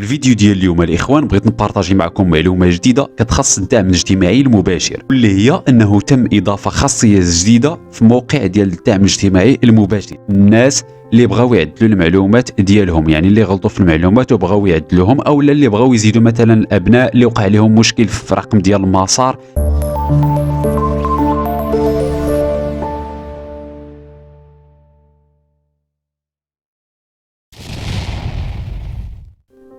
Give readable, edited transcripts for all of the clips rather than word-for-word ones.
في الفيديو ديال اليوم الاخوان بغيت نبارطاجي معكم معلومه جديده كتخص الدعم الاجتماعي المباشر، واللي هي انه تم اضافه خاصيه جديده في موقع ديال الدعم الاجتماعي المباشر. الناس اللي بغاو يعدلوا المعلومات ديالهم، يعني اللي غلطوا في المعلومات وبغاو يعدلوهم، او اللي بغاو يزيدوا مثلا الابناء اللي وقع لهم مشكل في رقم ديال المسار.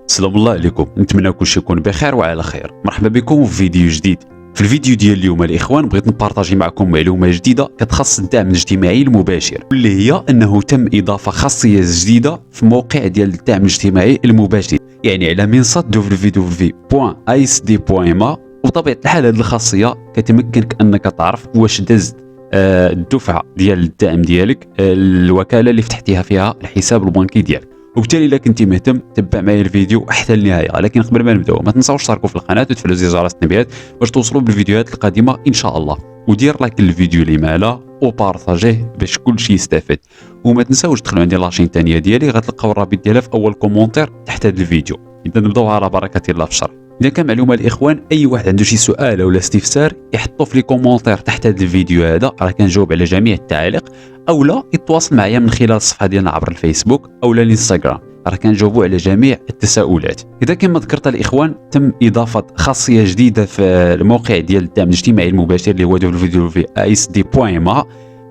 السلام الله عليكم، نتمنى كلشي يكون بخير وعلى خير. مرحبا بكم في فيديو جديد. في الفيديو ديال اليوم الاخوان بغيت نبارطاجي معكم معلومه جديده كتخص الدعم الاجتماعي المباشر، واللي هي انه تم اضافه خاصيه جديده في موقع ديال الدعم الاجتماعي المباشر، يعني على منصه www.isd.ma. وبطبيعه الحال هذه الخاصيه كتمكنك انك تعرف واش دازت الدفعه ديال الدعم ديالك الوكاله اللي فتحتيها فيها الحساب البنكي ديالك. وبالتالي الا كنتي مهتم تبع معايا الفيديو حتى النهايه. لكن قبل ما نبداو ما تنساوش تشتركوا في القناه وتفعلوا زر جرس التنبيهات باش توصلوا بالفيديوهات القادمه ان شاء الله، ودير لايك للفيديو اللي معنا وبارطاجيه باش كلشي يستافد. وما تنساوش تدخلوا عندي لاشين الثانيه ديالي، غتلقاو الرابط ديالها في اول كومونتير تحت هذا الفيديو. اذا نبداو على بركه الله في الشرح. اذا كان معلومه الاخوان اي واحد عنده شي سؤال ولا استفسار يحطوا في لي كومونتير تحت هذا الفيديو، هذا راه كنجاوب على جميع التعاليق، او لا يتواصل معايا من خلال الصفحه ديالنا عبر الفيسبوك او الانستغرام، راه كنجاوبوا على جميع التساؤلات. اذا كما ذكرت الاخوان تم اضافه خاصيه جديده في الموقع ديال الدعم الاجتماعي المباشر اللي هو www.isd.ma.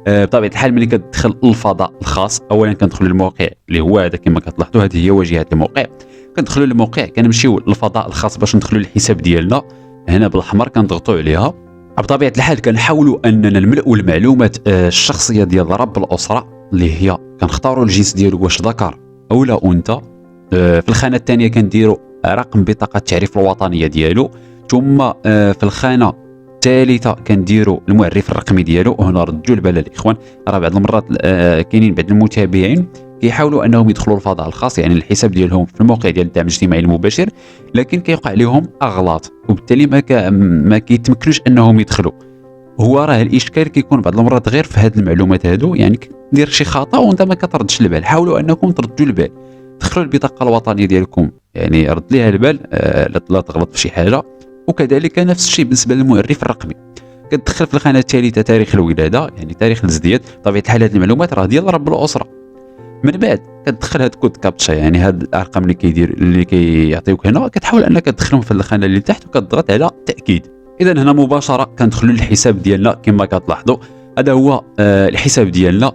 بطبيعه الحال ملي كتدخل الفضاء الخاص، اولا كندخلوا للموقع اللي هو هذا كما كتلاحظوا، هذه هي واجهه الموقع. كندخلوا للموقع كنمشيو للفضاء الخاص باش ندخلوا للحساب ديالنا، هنا بالاحمر كنضغطوا عليها. بطبيعه الحال كنحاولوا اننا نملؤوا المعلومات الشخصيه ديال رب الاسره، اللي هي كنختاروا الجنس ديالو واش ذكر او لا انثى. في الخانه الثانيه كنديروا رقم بطاقه التعريف الوطنيه ديالو، ثم في الخانه الثالثه كنديروا المعرف الرقمي ديالو. وهنا ردوا البال الاخوان، راه بعض المرات كاينين بعض المتابعين كيحاولوا انهم يدخلوا الفضاء الخاص، يعني الحساب ديالهم في الموقع ديال الدعم الاجتماعي المباشر، لكن كيوقع لهم اغلاط وبالتالي ما كيتمكنوش انهم يدخلوا. هو راه الاشكال كيكون بعض المرات غير في هذه المعلومات هادو، يعني كدير شي خطا وانت ما كتردش البال. حاولوا انكم تردوا البال، دخلوا البطاقه الوطنيه ديالكم، يعني رد ليها البال لا تغلط في شي حاجه. وكذلك نفس الشيء بالنسبه للمعرف الرقمي، كتدخل في الخانه الثالثه تاريخ الولاده، يعني تاريخ الازدياد. بطبيعه الحال هذه المعلومات راه ديال رب الاسره. من بعد كتدخل هاد كود كابتشا، يعني هاد الارقام اللي كيعطيوك هنا كتحاول انك تدخلهم في الخانه اللي تحت وكتضغط على تاكيد. اذا هنا مباشره كندخلوا للحساب ديالنا كما كتلاحظوا، هذا هو الحساب ديالنا.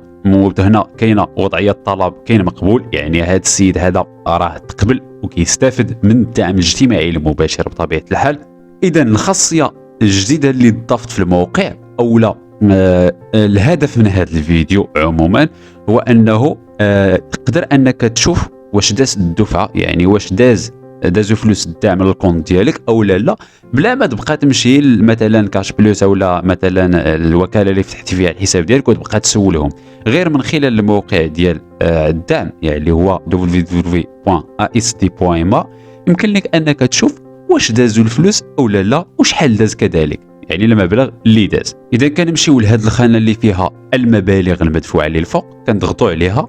هنا كاينه وضعيه الطلب، كاين مقبول، يعني هذا السيد هذا راه تقبل وكيستافد من الدعم الاجتماعي المباشر بطبيعه الحال. اذا الخاصيه الجديده اللي ضافت في الموقع، او لا الهدف من هذا الفيديو عموما، هو انه تقدر انك تشوف واش داز الدفعه، يعني واش دازوا فلوس الدعم للكونت ديالك او لا، بلا ما تبقى تمشي مثلا كاش بلوس او لا مثلا الوكاله اللي فتحتي فيها الحساب ديالك وتبقى تسولهم. غير من خلال الموقع ديال الدعم، يعني اللي هو www.isd.ma، يمكن لك انك تشوف واش دازوا الفلوس او لا وشحال داز كذلك، يعني المبلغ اللي داز. اذا كنمشيو لهاد الخانه اللي فيها المبالغ المدفوعه للفوق كنضغطوا عليها،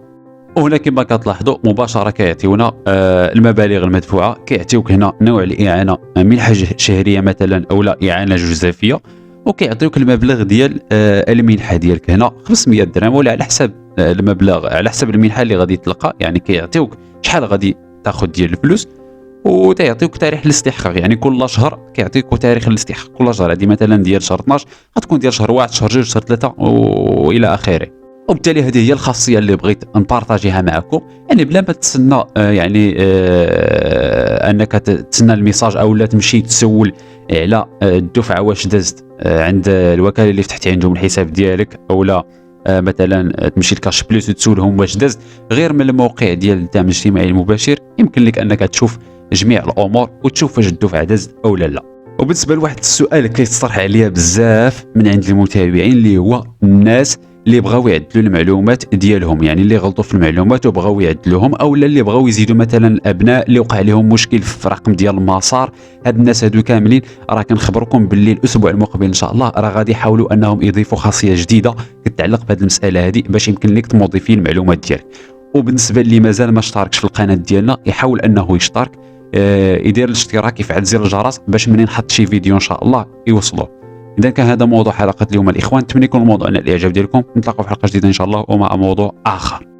وهنا كما كتلاحظوا مباشره كيعطيونا المبالغ المدفوعه. كيعطيوك هنا نوع الاعانه، منحه شهريه مثلا او لا اعانه جزافيه، وكيعطيوك المبلغ ديال المنحه ديالك هنا 500 درهم، ولا على حسب المبلغ على حسب المنحه اللي غادي تلقى، يعني كيعطيوك شحال غادي تاخذ ديال الفلوس، وتعطيوك تاريخ الاستحقاق، يعني كل شهر كيعطيك تاريخ الاستحقاق. كل شهر هذه مثلا ديال شهر 12 غتكون ديال شهر 1 شهر 2 شهر 3 والى اخره. وبالتالي هذه هي الخاصيه اللي بغيت نبارطاجيها معكم، يعني بلا ما تسنى انك تسنى الميساج او لا تمشي تسول على الدفعه واش دازت عند الوكاله اللي فتحتي عندهم الحساب ديالك، او لا مثلا تمشي لكاش بلوس وتسولهم واش دازت. غير من الموقع ديال الدعم الاجتماعي المباشر يمكن لك انك تشوف جميع الامور وتشوف واش الدفعه دازت او لا. وبالنسبه لواحد السؤال كيتصرح عليا بزاف من عند المتابعين، اللي هو الناس اللي بغاو يعدلوا المعلومات ديالهم، يعني اللي غلطوا في المعلومات وبغاو يعدلوهم، او اللي بغاو يزيدوا مثلا الابناء اللي وقع لهم مشكل في رقم ديال المسار. هاد الناس هادو كاملين راه كنخبركم باللي الاسبوع المقبل ان شاء الله راه غادي يحاولوا انهم يضيفوا خاصيه جديده كتعلق بهذه المساله هذه باش يمكن لك تموديفي المعلومات ديالك. وبالنسبه اللي مازال ما اشتركش في القناه ديالنا يحاول انه يشترك، يدير الاشتراك، يفعل زر الجرس باش منين نحط شي فيديو ان شاء الله يوصلوه. اذا كان هذا موضوع حلقه اليوم الاخوان، نتمنى يكون الموضوع نال الاعجاب ديالكم. نتلاقاو في حلقه جديده ان شاء الله ومع موضوع اخر.